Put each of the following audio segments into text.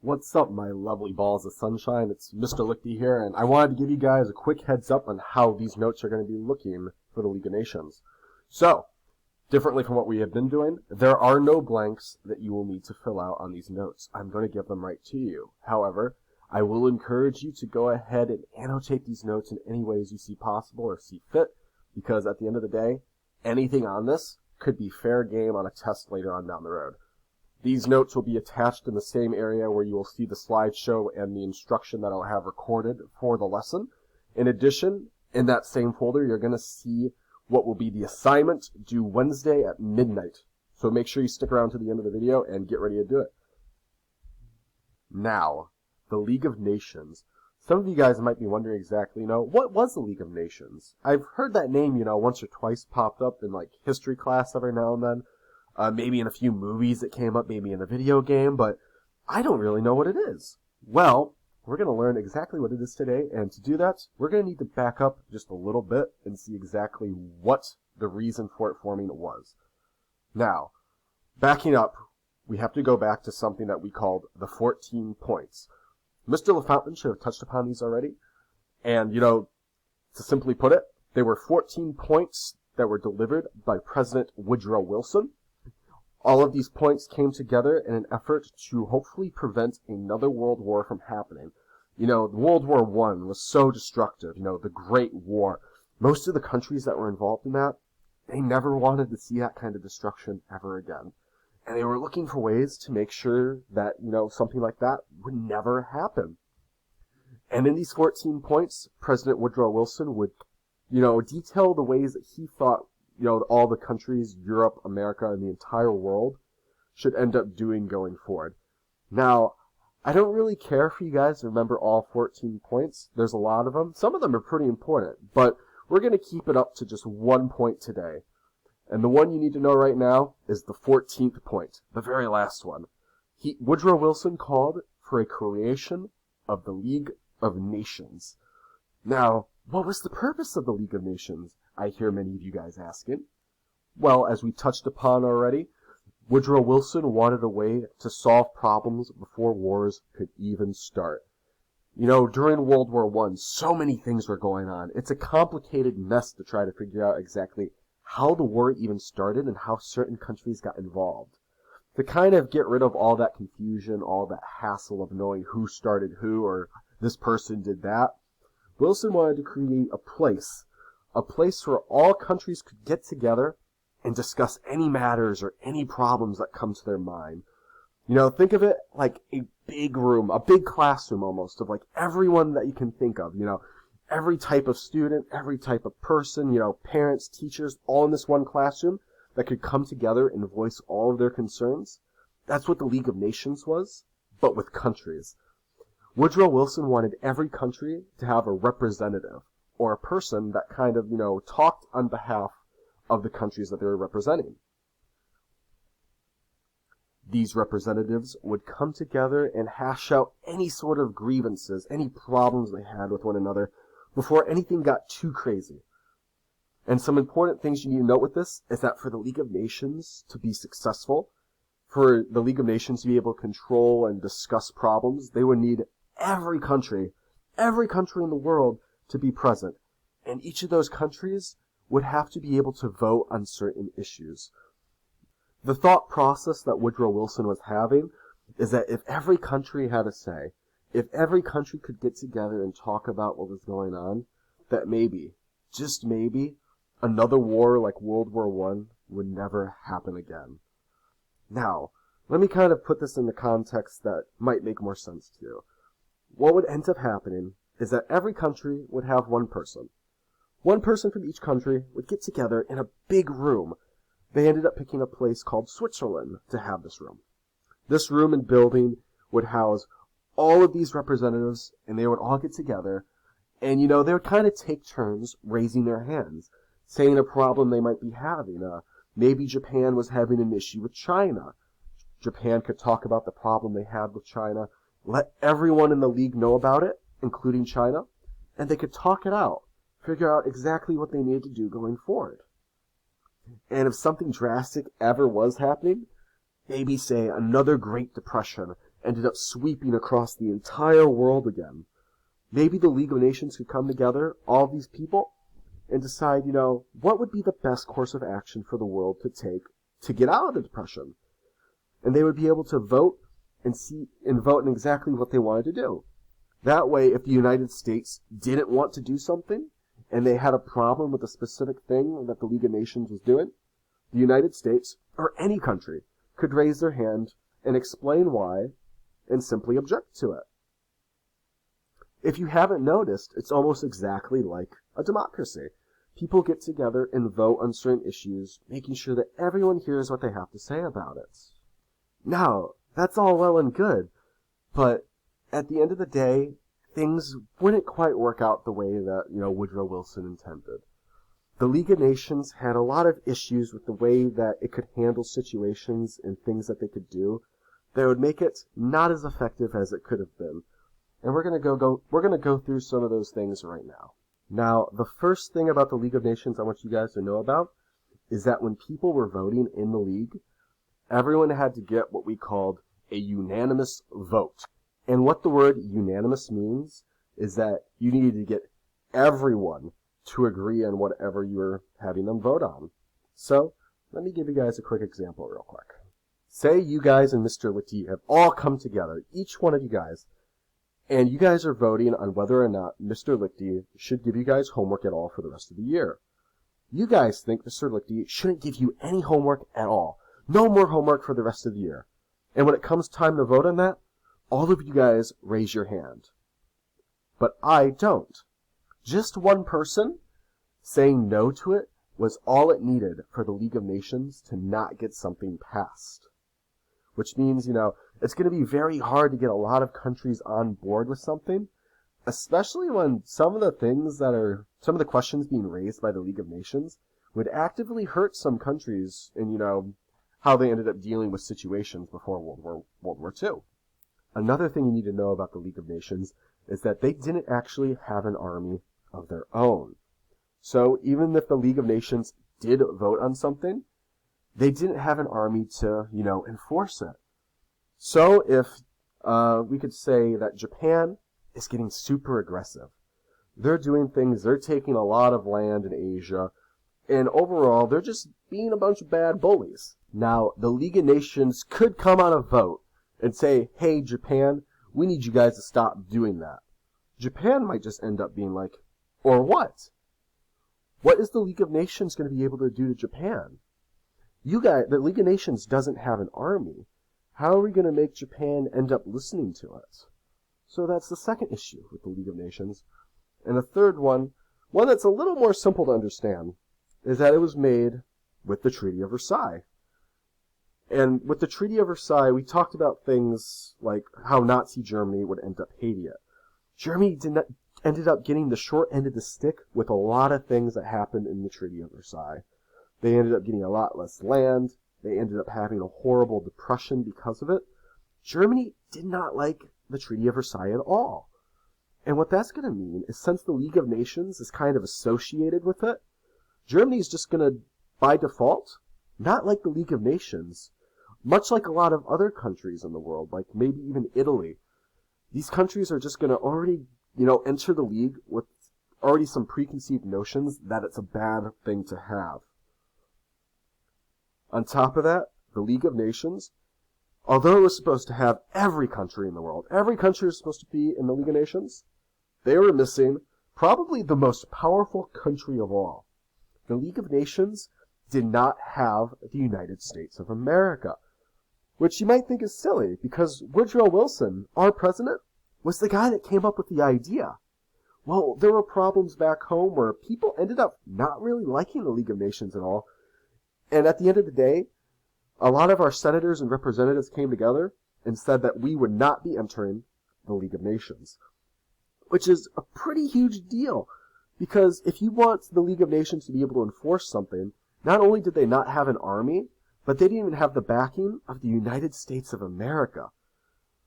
What's up, my lovely balls of sunshine? It's Mr. Lichty here, and I wanted to give you guys a quick heads up on how these notes are going to be looking for the League of Nations. So, differently from what we have been doing, there are no blanks that you will need to fill out on these notes. I'm going to give them right to you. However, I will encourage you to go ahead and annotate these notes in any ways you see possible or see fit, because at the end of the day, anything on this could be fair game on a test later on down the road. These notes will be attached in the same area where you will see the slideshow and the instruction that I'll have recorded for the lesson. In addition, in that same folder, you're going to see what will be the assignment due Wednesday at midnight. So make sure you stick around to the end of the video and get ready to do it. Now, the League of Nations. Some of you guys might be wondering exactly, what was the League of Nations? I've heard that name, once or twice popped up in history class every now and then. Maybe in a few movies that came up, maybe in a video game, but I don't really know what it is. Well, we're going to learn exactly what it is today, and to do that, we're going to need to back up just a little bit and see exactly what the reason for it forming was. Now, backing up, we have to go back to something that we called the 14 points. Mr. LaFountain should have touched upon these already, and, to simply put it, they were 14 points that were delivered by President Woodrow Wilson. All of these points came together in an effort to hopefully prevent another world war from happening. World War I was so destructive, the Great War. Most of the countries that were involved in that, they never wanted to see that kind of destruction ever again. And they were looking for ways to make sure that, something like that would never happen. And in these 14 points, President Woodrow Wilson would, detail the ways that he thought all the countries, Europe, America, and the entire world should end up doing going forward. Now, I don't really care for you guys to remember all 14 points. There's a lot of them. Some of them are pretty important, but we're going to keep it up to just one point today. And the one you need to know right now is the 14th point, the very last one. Woodrow Wilson called for a creation of the League of Nations. Now, what was the purpose of the League of Nations? I hear many of you guys asking. Well, as we touched upon already, Woodrow Wilson wanted a way to solve problems before wars could even start. During World War I, so many things were going on. It's a complicated mess to try to figure out exactly how the war even started and how certain countries got involved. To kind of get rid of all that confusion, all that hassle of knowing who started who or this person did that, Wilson wanted to create a place where all countries could get together and discuss any matters or any problems that come to their mind. Think of it like a big room, a big classroom almost, of everyone that you can think of, every type of student, every type of person, parents, teachers, all in this one classroom that could come together and voice all of their concerns. That's what the League of Nations was, but with countries. Woodrow Wilson wanted every country to have a representative, or a person that kind of, talked on behalf of the countries that they were representing. These representatives would come together and hash out any sort of grievances, any problems they had with one another before anything got too crazy. And some important things you need to note with this is that for the League of Nations to be successful, for the League of Nations to be able to control and discuss problems, they would need every country in the world to be present. And each of those countries would have to be able to vote on certain issues. The thought process that Woodrow Wilson was having is that if every country had a say, if every country could get together and talk about what was going on, that maybe, just maybe, another war like World War I would never happen again. Now, let me kind of put this in the context that might make more sense to you. What would end up happening is that every country would have one person. One person from each country would get together in a big room. They ended up picking a place called Switzerland to have this room. This room and building would house all of these representatives, and they would all get together, and, they would kind of take turns raising their hands, saying a problem they might be having. Maybe Japan was having an issue with China. Japan could talk about the problem they had with China, let everyone in the league know about it, including China, and they could talk it out, figure out exactly what they needed to do going forward. And if something drastic ever was happening, maybe say another Great Depression, ended up sweeping across the entire world again. Maybe the League of Nations could come together, all these people, and decide, what would be the best course of action for the world to take to get out of the Depression. And they would be able to vote and vote in exactly what they wanted to do. That way, if the United States didn't want to do something, and they had a problem with a specific thing that the League of Nations was doing, the United States, or any country, could raise their hand and explain why, and simply object to it. If you haven't noticed, it's almost exactly like a democracy. People get together and vote on certain issues, making sure that everyone hears what they have to say about it. Now, that's all well and good, but at the end of the day, things wouldn't quite work out the way that, Woodrow Wilson intended. The League of Nations had a lot of issues with the way that it could handle situations and things that they could do that would make it not as effective as it could have been. And we're going to go through some of those things right now. Now, the first thing about the League of Nations I want you guys to know about is that when people were voting in the League, everyone had to get what we called a unanimous vote. And what the word unanimous means is that you needed to get everyone to agree on whatever you were having them vote on. So, let me give you guys a quick example real quick. Say you guys and Mr. Lichty have all come together, each one of you guys, and you guys are voting on whether or not Mr. Lichty should give you guys homework at all for the rest of the year. You guys think Mr. Lichty shouldn't give you any homework at all. No more homework for the rest of the year. And when it comes time to vote on that, all of you guys raise your hand. But I don't. Just one person saying no to it was all it needed for the League of Nations to not get something passed. Which means, it's going to be very hard to get a lot of countries on board with something, especially when some of the questions being raised by the League of Nations would actively hurt some countries in, how they ended up dealing with situations before World War II. Another thing you need to know about the League of Nations is that they didn't actually have an army of their own. So even if the League of Nations did vote on something, they didn't have an army to, enforce it. So if we could say that Japan is getting super aggressive. They're doing things, they're taking a lot of land in Asia, and overall, they're just being a bunch of bad bullies. Now, the League of Nations could come on a vote and say, hey, Japan, we need you guys to stop doing that. Japan might just end up being like, or what? What is the League of Nations going to be able to do to Japan? The League of Nations doesn't have an army. How are we going to make Japan end up listening to us? So that's the second issue with the League of Nations. And the third one that's a little more simple to understand, is that it was made with the Treaty of Versailles. And with the Treaty of Versailles, we talked about things like how Nazi Germany would end up hating it. Germany ended up getting the short end of the stick with a lot of things that happened in the Treaty of Versailles. They ended up getting a lot less land. They ended up having a horrible depression because of it. Germany did not like the Treaty of Versailles at all. And what that's going to mean is since the League of Nations is kind of associated with it, Germany's just going to, by default, not like the League of Nations, much like a lot of other countries in the world, like maybe even Italy. These countries are just going to already, enter the League with already some preconceived notions that it's a bad thing to have. On top of that, the League of Nations, although it was supposed to have every country in the world, every country was supposed to be in the League of Nations, they were missing probably the most powerful country of all. The League of Nations did not have the United States of America, which you might think is silly because Woodrow Wilson, our president, was the guy that came up with the idea. Well, there were problems back home where people ended up not really liking the League of Nations at all. And at the end of the day, a lot of our senators and representatives came together and said that we would not be entering the League of Nations, which is a pretty huge deal because if you want the League of Nations to be able to enforce something, not only did they not have an army, but they didn't even have the backing of the United States of America.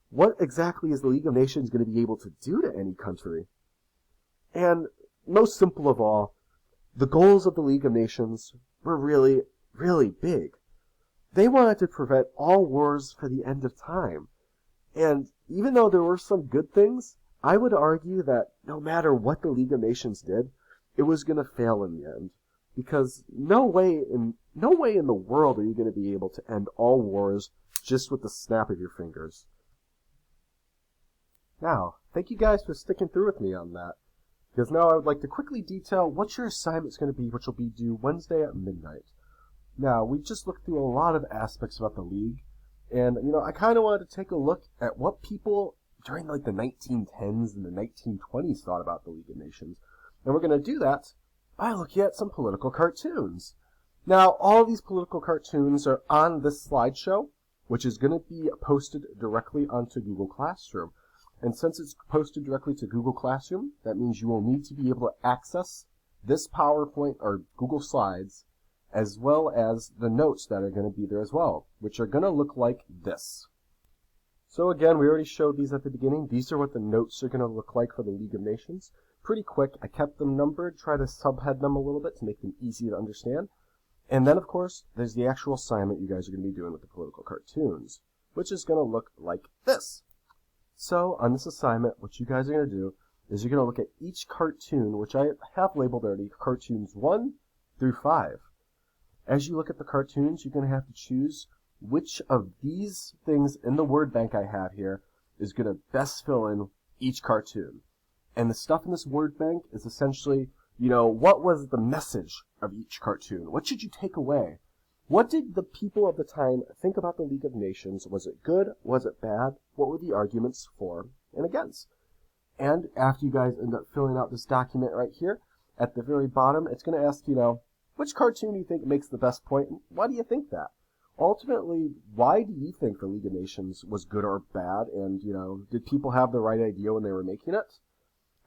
What exactly is the League of Nations going to be able to do to any country? And most simple of all, the goals of the League of Nations were really, really big. They wanted to prevent all wars for the end of time. And even though there were some good things, I would argue that no matter what the League of Nations did, it was going to fail in the end. Because no way in the world are you going to be able to end all wars just with the snap of your fingers. Now, thank you guys for sticking through with me on that. Because now I would like to quickly detail what your assignment's going to be, which will be due Wednesday at midnight. Now, we just looked through a lot of aspects about the League, and, I kind of wanted to take a look at what people during, like, the 1910s and the 1920s thought about the League of Nations. And we're going to do that by looking at some political cartoons. Now, all of these political cartoons are on this slideshow, which is going to be posted directly onto Google Classroom. And since it's posted directly to Google Classroom, that means you will need to be able to access this PowerPoint or Google Slides, as well as the notes that are going to be there as well, which are going to look like this. So again, we already showed these at the beginning. These are what the notes are going to look like for the League of Nations. Pretty quick. I kept them numbered, try to subhead them a little bit to make them easy to understand. And then, of course, there's the actual assignment you guys are going to be doing with the political cartoons, which is going to look like this. So, on this assignment, what you guys are going to do is you're going to look at each cartoon, which I have labeled already, cartoons 1 through 5. As you look at the cartoons, you're going to have to choose which of these things in the word bank I have here is going to best fill in each cartoon. And the stuff in this word bank is essentially, what was the message of each cartoon? What should you take away? What did the people of the time think about the League of Nations? Was it good? Was it bad? What were the arguments for and against? And after you guys end up filling out this document right here, at the very bottom, it's going to ask, which cartoon do you think makes the best point? And why do you think that? Ultimately, why do you think the League of Nations was good or bad? And, did people have the right idea when they were making it?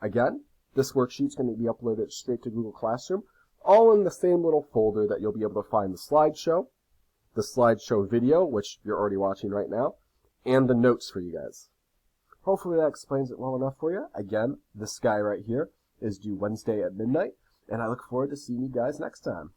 Again, this worksheet's going to be uploaded straight to Google Classroom, all in the same little folder that you'll be able to find the slideshow video, which you're already watching right now, and the notes for you guys. Hopefully that explains it well enough for you. Again, this guy right here is due Wednesday at midnight, and I look forward to seeing you guys next time.